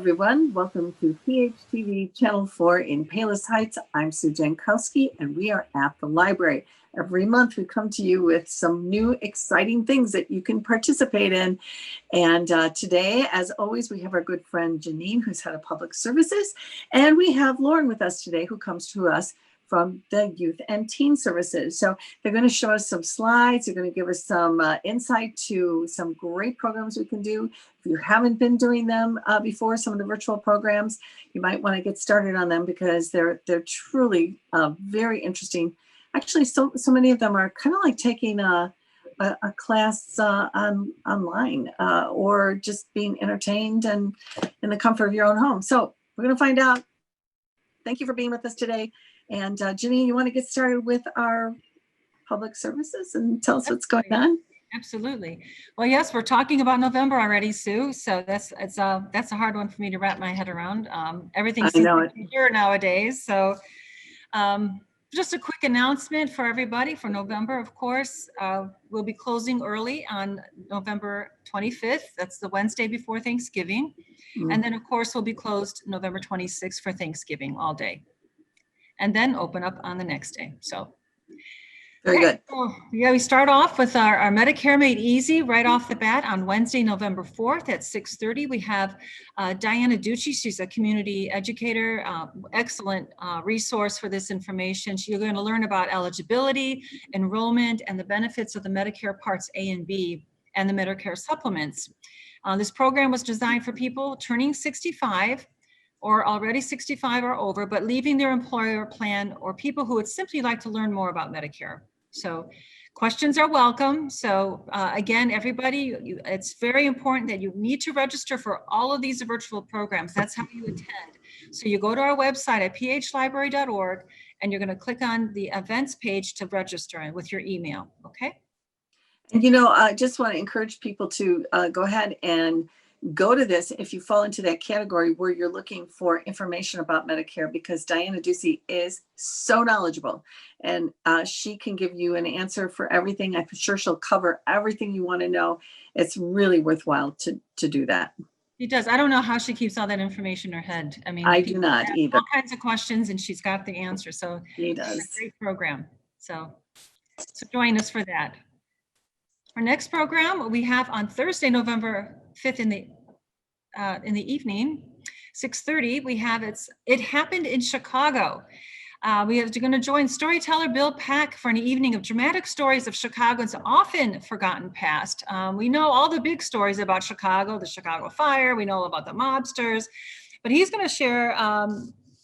everyone. Welcome to PHTV Channel 4 in Palos Heights. I'm Sue Jankowski, and we are at the library. Every month, we come to you with some new exciting things that you can participate in. And today, as always, we have our good friend Janine, who's head of public services. And we have Lauren with us today, who comes to us from the Youth and Teen Services. So they're going to show us some slides. They're going to give us some insight to some great programs we can do. If you haven't been doing them before, some of the virtual programs, you might want to get started on them because they're truly very interesting. Actually, so many of them are kind of like taking a class online or just being entertained and in the comfort of your own home. So we're going to find out. Thank you for being with us today. And Ginny, you want to get started with our public services and tell us what's going on? Absolutely. Well, yes, we're talking about November already, Sue. So that's a hard one for me to wrap my head around. Everything's here nowadays. So just a quick announcement for everybody for November, of course. We'll be closing early on November 25th. That's the Wednesday before Thanksgiving. And then, of course, we'll be closed November 26th for Thanksgiving all day. And then open up on the next day. So very good. So, yeah, we start off with our Medicare Made Easy right off the bat on Wednesday, November 4th at 6:30. We have Diana Ducci. She's a community educator, excellent resource for this information. You're going to learn about eligibility, enrollment, and the benefits of the Medicare Parts A and B and the Medicare supplements. This program was designed for people turning 65 or already 65 or over, but leaving their employer plan, or people who would simply like to learn more about Medicare. So questions are welcome. So again, everybody, it's very important that you need to register for all of these virtual programs. That's how you attend. So you go to our website at phlibrary.org, and you're gonna click on the events page to register with your email, okay? And you know, I just wanna encourage people to go ahead and go to this if you fall into that category where you're looking for information about Medicare, because Diana Ducey is so knowledgeable and she can give you an answer for everything. I'm sure she'll cover everything you want to know. It's really worthwhile to do that. She does. I don't know how she keeps all that information in her head. I mean, I do not either. All kinds of questions and she's got the answer. So she does. It's a great program. So join us for that. Our next program we have on Thursday, November 5th in the evening, 6:30. We have It Happened in Chicago. You're going to join storyteller Bill Pack for an evening of dramatic stories of Chicago's often forgotten past. We know all the big stories about Chicago, the Chicago fire. We know about the mobsters, but he's going to share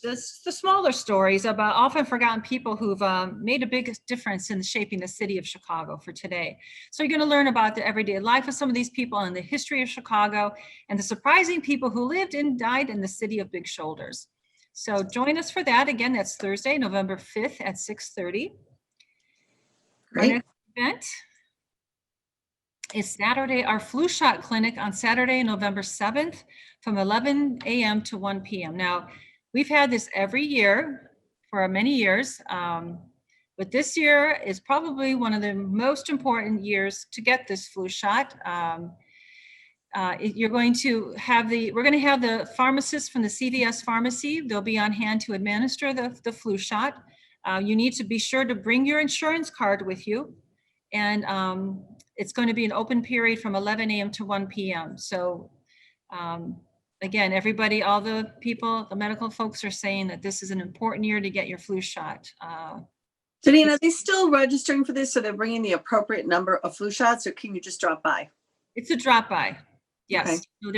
the smaller stories about often forgotten people who've made a big difference in shaping the city of Chicago for today. So you're going to learn about the everyday life of some of these people and the history of Chicago and the surprising people who lived and died in the city of big shoulders. So join us for that. Again, that's Thursday, November 5th at 6:30. Our next event is Saturday, our flu shot clinic on Saturday, November 7th from 11 a.m. to 1 p.m. Now, we've had this every year for many years, but this year is probably one of the most important years to get this flu shot. We're going to have the pharmacists from the CVS pharmacy. They'll be on hand to administer the flu shot. You need to be sure to bring your insurance card with you. And it's going to be an open period from 11 a.m. to 1 p.m. So again, everybody, all the people, the medical folks are saying that this is an important year to get your flu shot. Janine, are they still registering for this? So they're bringing the appropriate number of flu shots, or can you just drop by? It's a drop by. Yes. Okay. So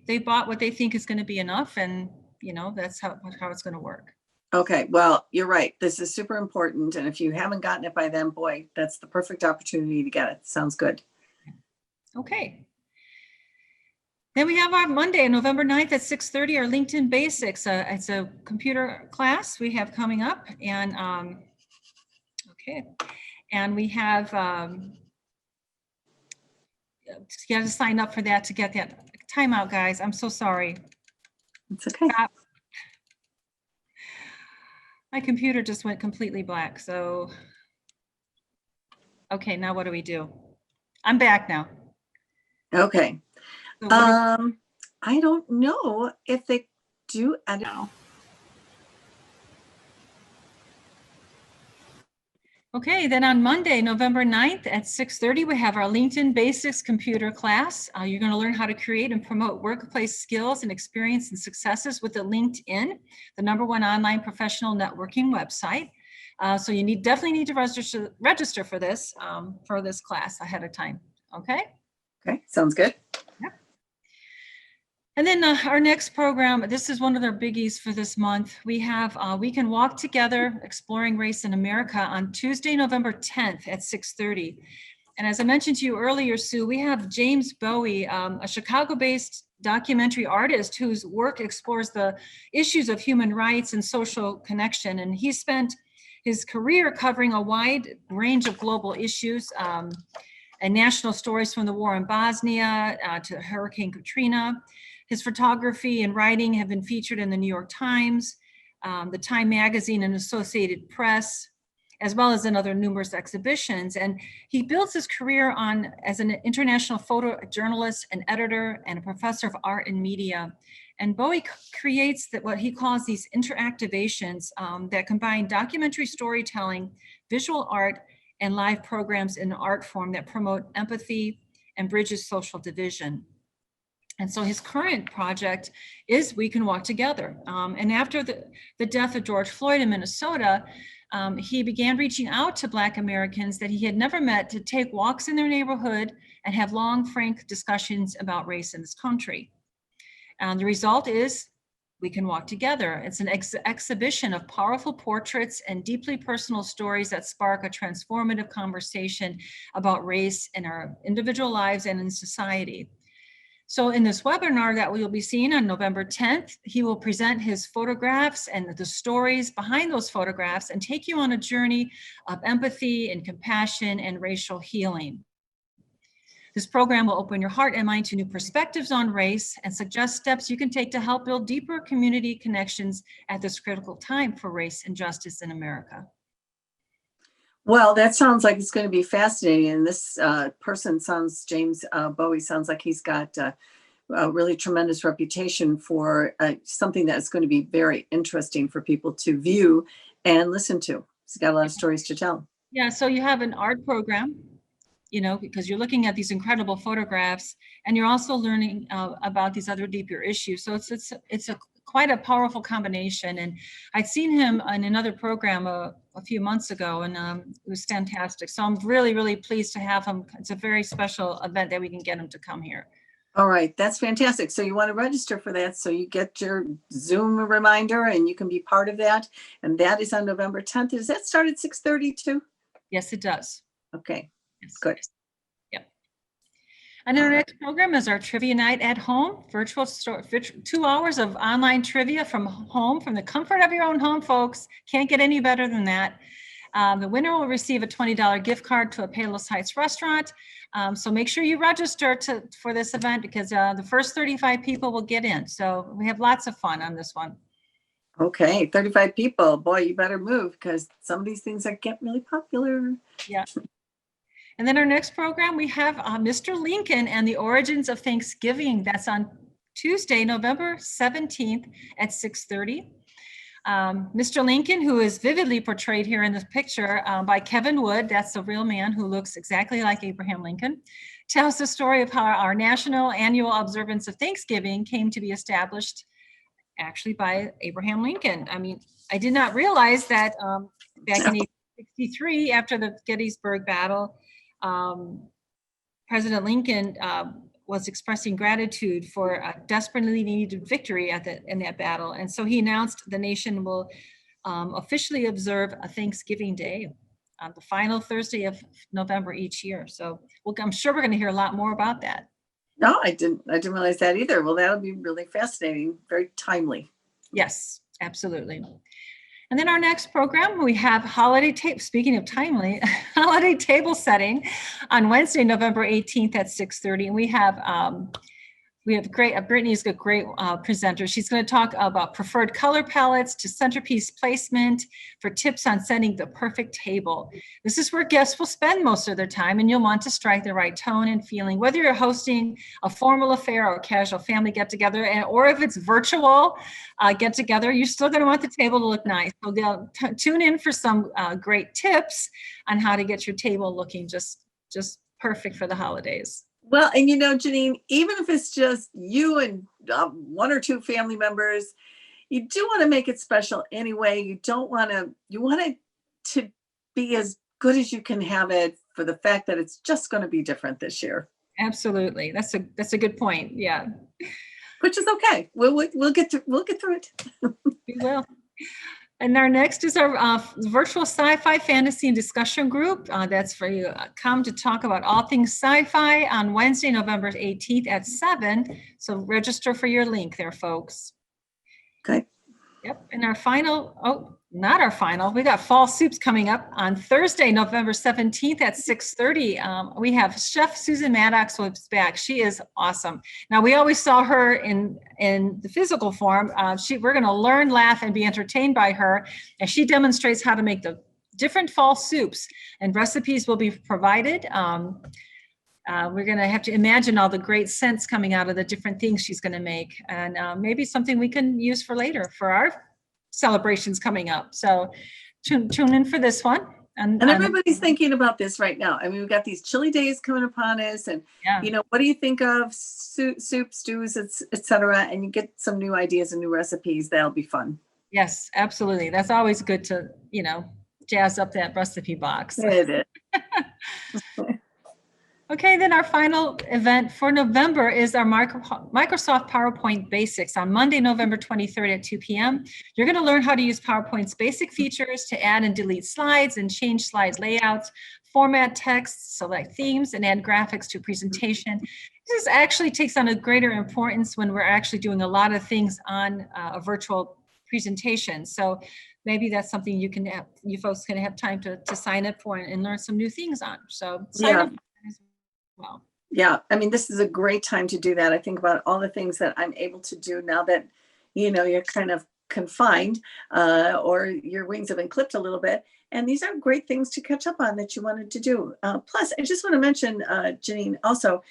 they bought what they think is going to be enough, and you know that's how it's going to work. Okay. Well, you're right. This is super important, and if you haven't gotten it by then, boy, that's the perfect opportunity to get it. Sounds good. Okay. Then we have our Monday, November 9th at 6:30, our LinkedIn Basics. It's a computer class we have coming up, and okay, and we have. You got to sign up for that to get that. Time out, guys. I'm so sorry. It's okay. Stop. My computer just went completely black. So, okay, now what do we do? I'm back now. Okay. So I don't know if they do. Okay, then on Monday, November 9th at 6:30, we have our LinkedIn Basics computer class. You're going to learn how to create and promote workplace skills and experience and successes with the LinkedIn, the #1 online professional networking website. So you definitely need to register for this class ahead of time. Okay. Okay, sounds good. And then our next program, this is one of their biggies for this month. We have We Can Walk Together, Exploring Race in America on Tuesday, November 10th at 6:30. And as I mentioned to you earlier, Sue, we have James Bowie, a Chicago-based documentary artist whose work explores the issues of human rights and social connection. And he spent his career covering a wide range of global issues and national stories from the war in Bosnia to Hurricane Katrina. His photography and writing have been featured in the New York Times, the Time Magazine and Associated Press, as well as in other numerous exhibitions. And he builds his career as an international photojournalist, an editor, and a professor of art and media. And Bowie creates what he calls these interactivations that combine documentary storytelling, visual art, and live programs in art form that promote empathy and bridges social division. And so his current project is We Can Walk Together. And after the death of George Floyd in Minnesota, he began reaching out to Black Americans that he had never met to take walks in their neighborhood and have long, frank discussions about race in this country. And the result is We Can Walk Together. It's an exhibition of powerful portraits and deeply personal stories that spark a transformative conversation about race in our individual lives and in society. So in this webinar that we'll be seeing on November 10th, he will present his photographs and the stories behind those photographs and take you on a journey of empathy and compassion and racial healing. This program will open your heart and mind to new perspectives on race and suggest steps you can take to help build deeper community connections at this critical time for race and justice in America. Well, that sounds like it's going to be fascinating. And this James Bowie sounds like he's got a really tremendous reputation for something that's going to be very interesting for people to view and listen to. He's got a lot of stories to tell. Yeah, so you have an art program, because you're looking at these incredible photographs and you're also learning about these other deeper issues. So it's quite a powerful combination. And I'd seen him in another program a few months ago, and it was fantastic. So I'm really, really pleased to have him. It's a very special event that we can get him to come here. All right, that's fantastic. So you want to register for that, so you get your Zoom reminder and you can be part of that. And that is on November 10th. Does that start at 6:30 too? Yes, it does. Okay, yes. Good. And our next program is our Trivia Night at Home, 2 hours of online trivia from home, from the comfort of your own home, folks. Can't get any better than that. The winner will receive a $20 gift card to a Palos Heights restaurant. So make sure you register for this event, because the first 35 people will get in. So we have lots of fun on this one. Okay, 35 people. Boy, you better move, because some of these things are getting really popular. Yeah. And then our next program, we have Mr. Lincoln and the Origins of Thanksgiving. That's on Tuesday, November 17th at 6:30. Mr. Lincoln, who is vividly portrayed here in this picture by Kevin Wood, that's the real man who looks exactly like Abraham Lincoln, tells the story of how our national annual observance of Thanksgiving came to be established actually by Abraham Lincoln. I mean, I did not realize that back in 1863, after the Gettysburg Battle, President Lincoln was expressing gratitude for a desperately needed victory in that battle. And so he announced the nation will officially observe a Thanksgiving Day on the final Thursday of November each year. So I'm sure we're going to hear a lot more about that. No, I didn't realize that either. Well, that'll be really fascinating, very timely. Yes, absolutely. And then our next program, we have speaking of timely, holiday table setting on Wednesday, November 18th at 6:30. And we We have Brittany's a great presenter. She's going to talk about preferred color palettes to centerpiece placement for tips on setting the perfect table. This is where guests will spend most of their time, and you'll want to strike the right tone and feeling, whether you're hosting a formal affair or a casual family get-together, or if it's virtual get-together, you're still going to want the table to look nice. So tune in for some great tips on how to get your table looking just perfect for the holidays. Well, and Janine, even if it's just you and one or two family members, you do want to make it special anyway. You want it to be as good as you can have it, for the fact that it's just going to be different this year. Absolutely. That's a good point. Yeah. Which is okay. We'll get through it. We will. And our next is our virtual sci-fi fantasy and discussion group. That's for you come to talk about all things sci-fi on Wednesday, November 18th at 7. So register for your link there, folks. Okay. Yep. And our final, not our final, we got fall soups coming up on Thursday, November 17th at 6:30. We have Chef Susan Maddox who's back. She is awesome. Now, we always saw her in the physical form. We're going to learn, laugh, and be entertained by her. And she demonstrates how to make the different fall soups, and recipes will be provided. We're going to have to imagine all the great scents coming out of the different things she's going to make, and maybe something we can use for later for our celebrations coming up. So tune in for this one. And everybody's thinking about this right now. I mean, we've got these chilly days coming upon us, and what do you think of soup, stews, etc.? And you get some new ideas and new recipes. That'll be fun. Yes, absolutely. That's always good to jazz up that recipe box. It is. Okay, then our final event for November is our Microsoft PowerPoint Basics on Monday, November 23rd at 2 p.m. You're going to learn how to use PowerPoint's basic features to add and delete slides and change slide layouts, format text, select themes, and add graphics to a presentation. This actually takes on a greater importance when we're actually doing a lot of things on a virtual presentation. So maybe that's something you folks can have time to sign up for and learn some new things on. So sign up. Well. Yeah, I mean, this is a great time to do that. I think about all the things that I'm able to do now that, you're kind of confined or your wings have been clipped a little bit. And these are great things to catch up on that you wanted to do. Plus, I just want to mention, Janine, also,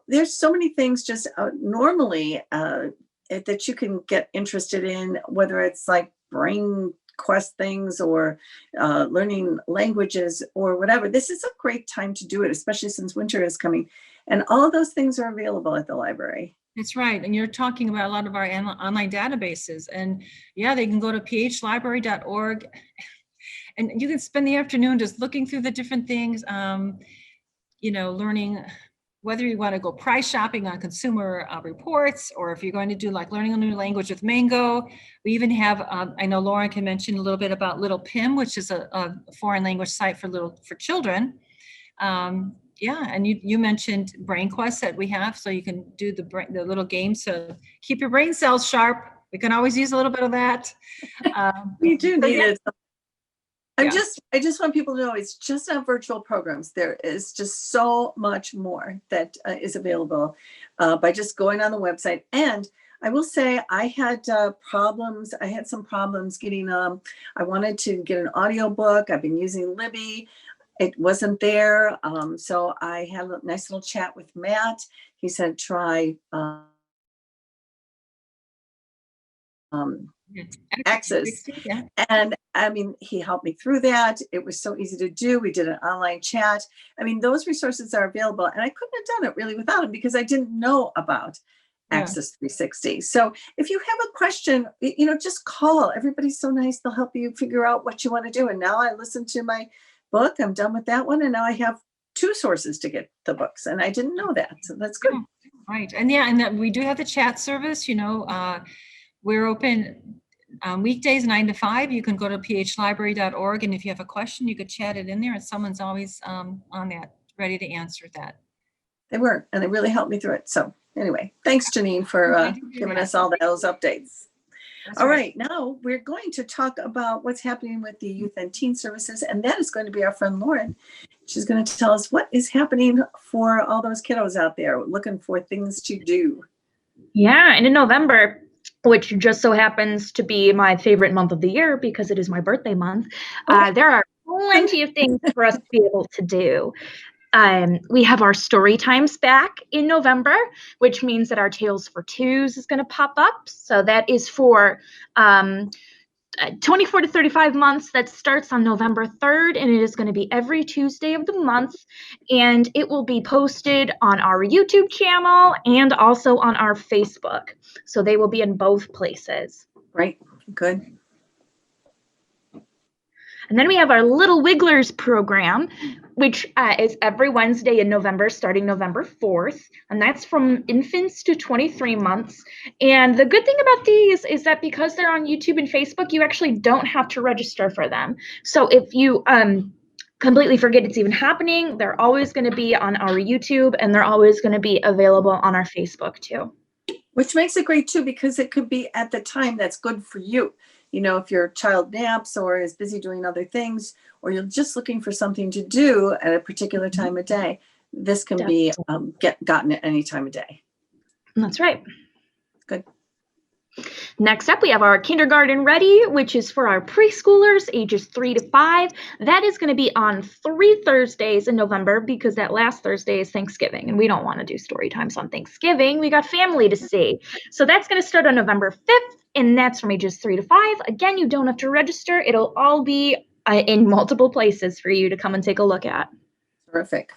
there's so many things just normally that you can get interested in, whether it's like brain quest things or learning languages or whatever. This is a great time to do it, especially since winter is coming. And all of those things are available at the library. That's right. And you're talking about a lot of our online databases. And they can go to phlibrary.org. And you can spend the afternoon just looking through the different things, learning whether you want to go price shopping on consumer reports, or if you're going to do like learning a new language with Mango. We even have, I know Lauren can mention a little bit about Little Pim, which is a foreign language site for children. And you mentioned Brain Quest that we have, so you can do the little games to keep your brain cells sharp. We can always use a little bit of that. We do need it. I just want people to know it's just not virtual programs. There is just so much more that is available by just going on the website. And I will say I had problems. I had some problems getting, I wanted to get an audiobook. I've been using Libby. It wasn't there. So I had a nice little chat with Matt. He said, try Access. Yeah. And I mean, he helped me through that. It was so easy to do. We did an online chat. I mean, those resources are available, and I couldn't have done it really without him because I didn't know about Access 360. So if you have a question, just call. Everybody's so nice. They'll help you figure out what you want to do. And now I listened to my book. I'm done with that one. And now I have 2 sources to get the books, and I didn't know that. So that's good. Right. And we do have the chat service, we're open weekdays 9 to 5. You can go to phlibrary.org, and if you have a question, you could chat it in there, and someone's always on that, ready to answer that. They were, and they really helped me through it. So anyway, thanks, Janine, for giving us all those updates. That's all right. Now we're going to talk about what's happening with the Youth and Teen Services, and that is going to be our friend Lauren. She's going to tell us what is happening for all those kiddos out there looking for things to do. Yeah, and in November, which just so happens to be my favorite month of the year because it is my birthday month, there are plenty of things for us to be able to do. We have our story times back in November, which means that our Tales for Twos is going to pop up. So that is for 24 to 35 months. That starts on November 3rd, and it is going to be every Tuesday of the month. And it will be posted on our YouTube channel and also on our Facebook. So they will be in both places. Right. Good. And then we have our Little Wigglers program, which is every Wednesday in November, starting November 4th. And that's from infants to 23 months. And the good thing about these is that because they're on YouTube and Facebook, you actually don't have to register for them. So if you completely forget it's even happening, they're always going to be on our YouTube, and they're always going to be available on our Facebook too. Which makes it great too, because it could be at the time that's good for you. You know, if your child naps or is busy doing other things, or you're just looking for something to do at a particular time of day, this can be gotten at any time of day. That's right. Good. Next up, we have our Kindergarten Ready, which is for our preschoolers ages 3 to 5. That is going to be on 3 Thursdays in November because that last Thursday is Thanksgiving, and we don't want to do story times on Thanksgiving. We got family to see. So that's going to start on November 5th, and that's from ages 3 to 5. Again, you don't have to register. It'll all be in multiple places for you to come and take a look at. Terrific.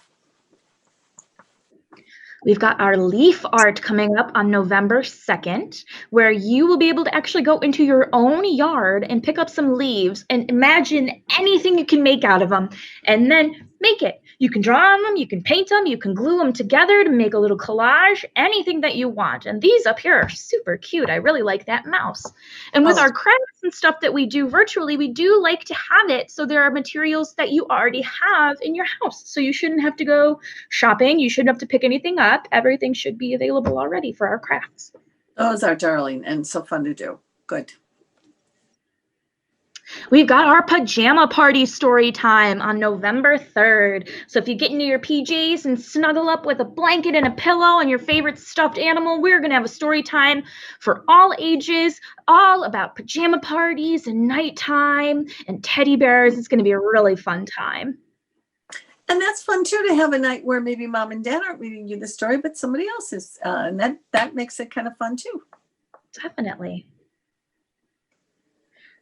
We've got our leaf art coming up on November 2nd, where you will be able to actually go into your own yard and pick up some leaves and imagine anything you can make out of them, and then make it. You can draw on them, you can paint them, you can glue them together to make a little collage, anything that you want. And these up here are super cute. I really like that mouse. And with our crafts and stuff that we do virtually, we do like to have it so there are materials that you already have in your house. So you shouldn't have to go shopping. You shouldn't have to pick anything up. Everything should be available already for our crafts. Those are darling and so fun to do. Good. We've got our pajama party story time on November 3rd. So if you get into your PJs and snuggle up with a blanket and a pillow and your favorite stuffed animal, we're going to have a story time for all ages, all about pajama parties and nighttime and teddy bears. It's going to be a really fun time. And that's fun too, to have a night where maybe mom and dad aren't reading you the story, but somebody else is. And that makes it kind of fun too. Definitely.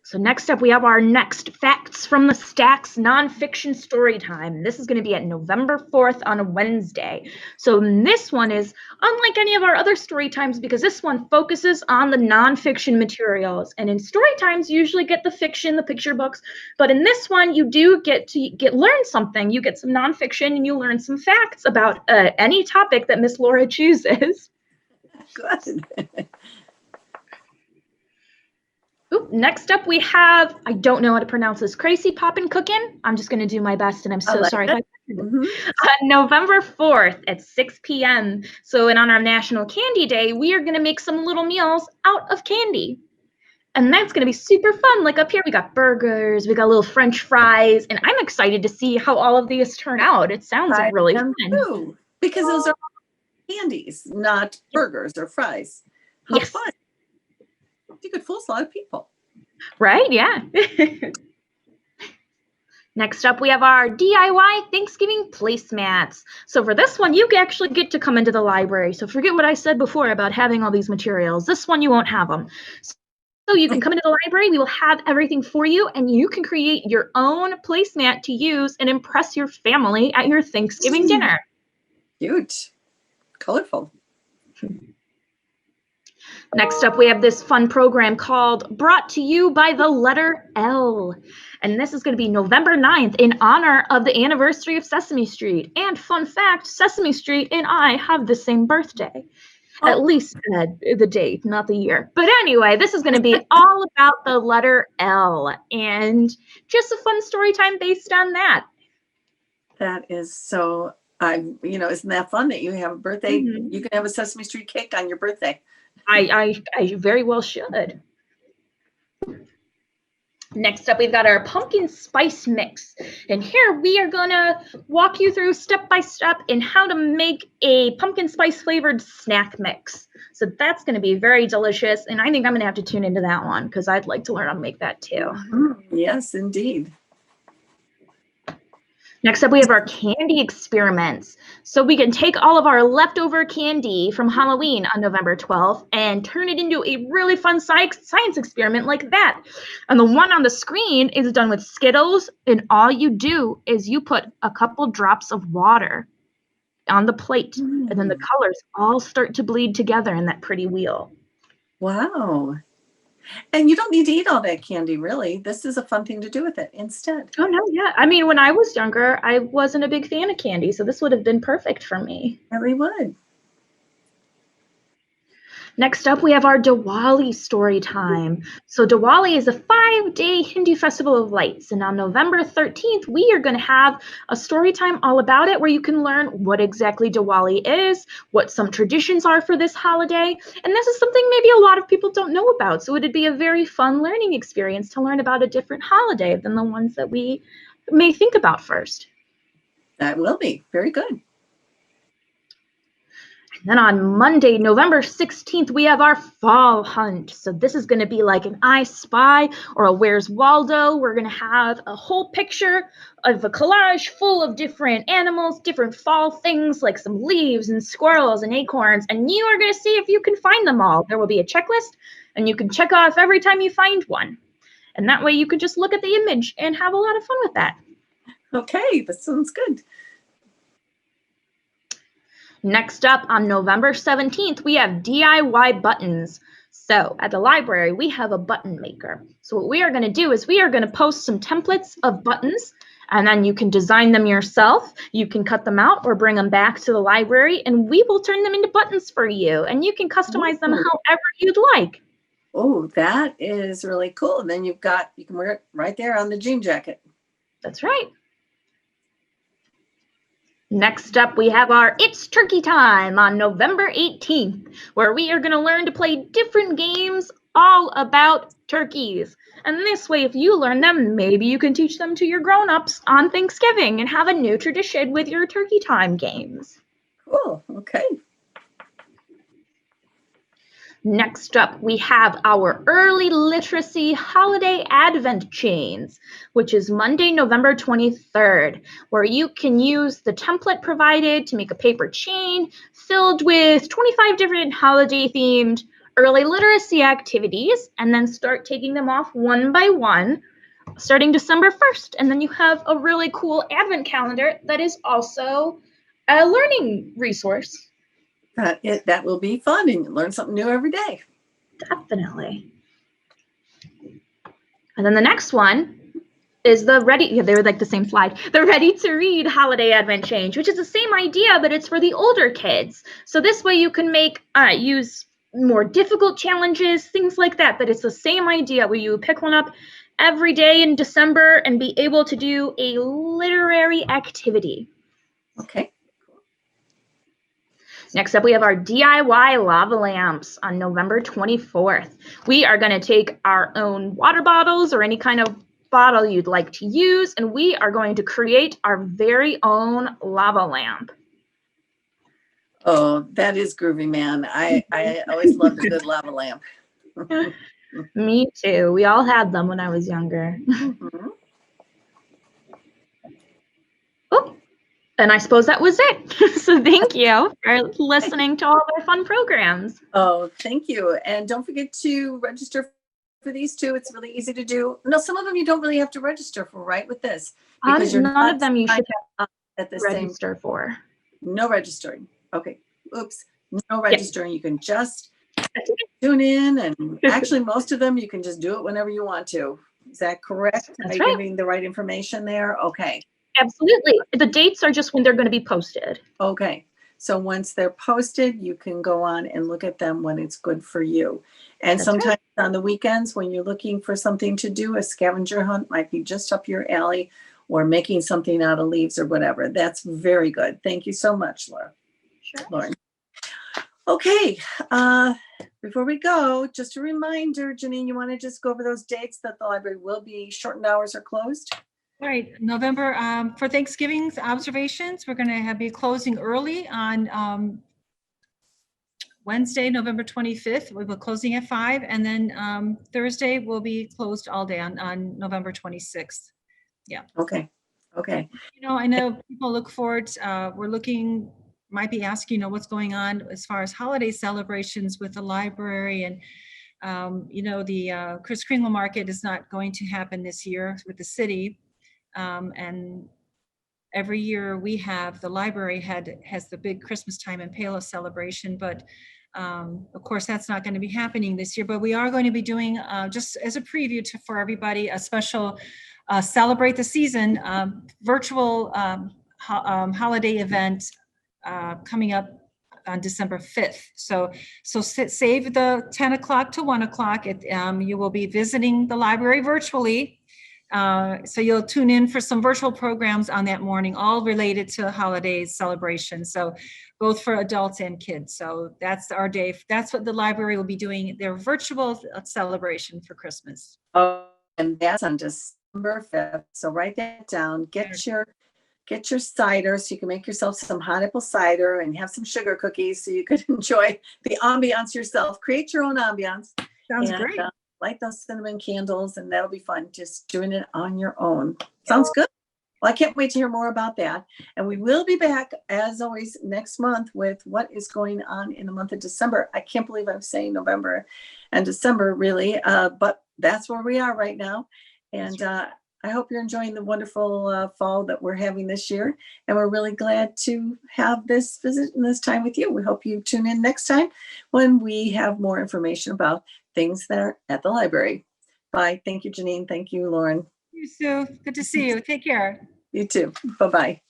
So next up, we have our next Facts from the Stacks nonfiction story time. This is going to be at November 4th on a Wednesday. So this one is unlike any of our other story times because this one focuses on the nonfiction materials. And in story times, you usually get the fiction, the picture books. But in this one, you do get to learn something. You get some nonfiction and you learn some facts about any topic that Miss Laura chooses. Good. Oop, next up, we have, I don't know how to pronounce this, Crazy Poppin' Cookin'. I'm just going to do my best, and I'm so sorry. November 4th at 6 p.m. So, and on our National Candy Day, we are going to make some little meals out of candy. And that's going to be super fun. Like up here, we got burgers, we got little French fries, and I'm excited to see how all of these turn out. It sounds really fun. Too, because those are candies, not burgers or fries. How fun. You could fool a lot of people. Right, yeah. Next up, we have our DIY Thanksgiving placemats. So for this one, you actually get to come into the library. So forget what I said before about having all these materials. This one, you won't have them. So you can come into the library. We will have everything for you, and you can create your own placemat to use and impress your family at your Thanksgiving dinner. Cute. Colorful. Next up, we have this fun program called Brought to You by the Letter L. And this is going to be November 9th in honor of the anniversary of Sesame Street. And fun fact, Sesame Street and I have the same birthday. At least the date, not the year. But anyway, this is going to be all about the letter L. And just a fun story time based on that. That is so, isn't that fun that you have a birthday? Mm-hmm. You can have a Sesame Street cake on your birthday. I very well should. Next up, we've got our pumpkin spice mix. And here we are gonna walk you through step by step in how to make a pumpkin spice flavored snack mix. So that's gonna be very delicious. And I think I'm gonna have to tune into that one because I'd like to learn how to make that too. Yes, indeed. Next up, we have our candy experiments. So we can take all of our leftover candy from Halloween on November 12th and turn it into a really fun science experiment like that. And the one on the screen is done with Skittles, and all you do is you put a couple drops of water on the plate, and then the colors all start to bleed together in that pretty wheel. Wow. And you don't need to eat all that candy, really. This is a fun thing to do with it instead. Oh, no, yeah. I mean, when I was younger, I wasn't a big fan of candy, so this would have been perfect for me. Really would. Next up, we have our Diwali story time. So Diwali is a 5-day Hindu festival of lights. And on November 13th, we are going to have a story time all about it where you can learn what exactly Diwali is, what some traditions are for this holiday. And this is something maybe a lot of people don't know about. So it'd be a very fun learning experience to learn about a different holiday than the ones that we may think about first. That will be very good. Then on Monday, November 16th, we have our fall hunt. So this is going to be like an I Spy or a Where's Waldo. We're going to have a whole picture of a collage full of different animals, different fall things like some leaves and squirrels and acorns. And you are going to see if you can find them all. There will be a checklist and you can check off every time you find one. And that way you can just look at the image and have a lot of fun with that. Okay, that sounds good. Next up on November 17th, we have DIY buttons. So at the library, we have a button maker. So what we are going to do is we are going to post some templates of buttons, and then you can design them yourself. You can cut them out or bring them back to the library, and we will turn them into buttons for you. And you can customize them however you'd like. Oh, that is really cool. And then you can wear it right there on the jean jacket. That's right. Next up, we have our It's Turkey Time on November 18th, where we are going to learn to play different games all about turkeys. And this way, if you learn them, maybe you can teach them to your grown-ups on Thanksgiving and have a new tradition with your Turkey Time games. Cool. Okay. Next up, we have our Early Literacy Holiday Advent Chains, which is Monday, November 23rd, where you can use the template provided to make a paper chain filled with 25 different holiday-themed early literacy activities, and then start taking them off one by one, starting December 1st. And then you have a really cool Advent calendar that is also a learning resource. That will be fun, and you learn something new every day. Definitely. And then the next one is the they were like the same slide, the Ready to Read Holiday Advent Change, which is the same idea, but it's for the older kids. So this way you can use more difficult challenges, things like that, but it's the same idea where you pick one up every day in December and be able to do a literary activity. Okay. Next up, we have our DIY lava lamps on November 24th. We are going to take our own water bottles or any kind of bottle you'd like to use, and we are going to create our very own lava lamp. Oh, that is groovy, man. I always loved a good lava lamp. Me too. We all had them when I was younger. Mm-hmm. Oh, and I suppose that was it. So thank you for listening to all of our fun programs. Oh, thank you. And don't forget to register for these two. It's really easy to do. No, some of them you don't really have to register for, right, with this? Because None of them you should have at the register for. No registering. Okay. Oops. No registering. You can just tune in, and actually most of them you can just do it whenever you want to. Is that correct? That's Are you right. giving the right information there? Okay. Absolutely. The dates are just when they're going to be posted. Okay. So once they're posted, you can go on and look at them when it's good for you. And That's sometimes right. on the weekends when you're looking for something to do, a scavenger hunt might be just up your alley, or making something out of leaves or whatever. That's very good. Thank you so much, Laura. Sure. Lauren. Okay. before we go, just a reminder, Janine, you want to just go over those dates that the library will be shortened hours or closed? Right, November, for Thanksgiving's observations, we're going to be closing early on Wednesday, November 25th. We'll be closing at 5, and then Thursday will be closed all day on November 26th. Yeah. Okay. I know people look forward, might be asking, what's going on as far as holiday celebrations with the library, and the Kris Kringle Market is not going to happen this year with the city. And every year the library has the big Christmas time and Palos celebration, but of course that's not going to be happening this year. But we are going to be doing, just as a preview for everybody, a special Celebrate the Season virtual holiday event coming up on December 5th. So save the 10 o'clock to 1 o'clock. You will be visiting the library virtually. So you'll tune in for some virtual programs on that morning, all related to holidays celebration. So both for adults and kids. So that's our day. That's what the library will be doing, their virtual celebration for Christmas. Oh, and that's on December 5th. So write that down. Get your cider so you can make yourself some hot apple cider and have some sugar cookies so you could enjoy the ambiance yourself. Create your own ambiance. Sounds great. Light those cinnamon candles, and that'll be fun. Just doing it on your own. Sounds good. Well, I can't wait to hear more about that. And we will be back, as always, next month with what is going on in the month of December. I can't believe I'm saying November and December, really, but that's where we are right now. And I hope you're enjoying the wonderful fall that we're having this year. And we're really glad to have this visit and this time with you. We hope you tune in next time when we have more information about things that are at the library. Bye. Thank you, Janine. Thank you, Lauren. Thank you, Sue. Good to see you. Take care. You too. Bye-bye.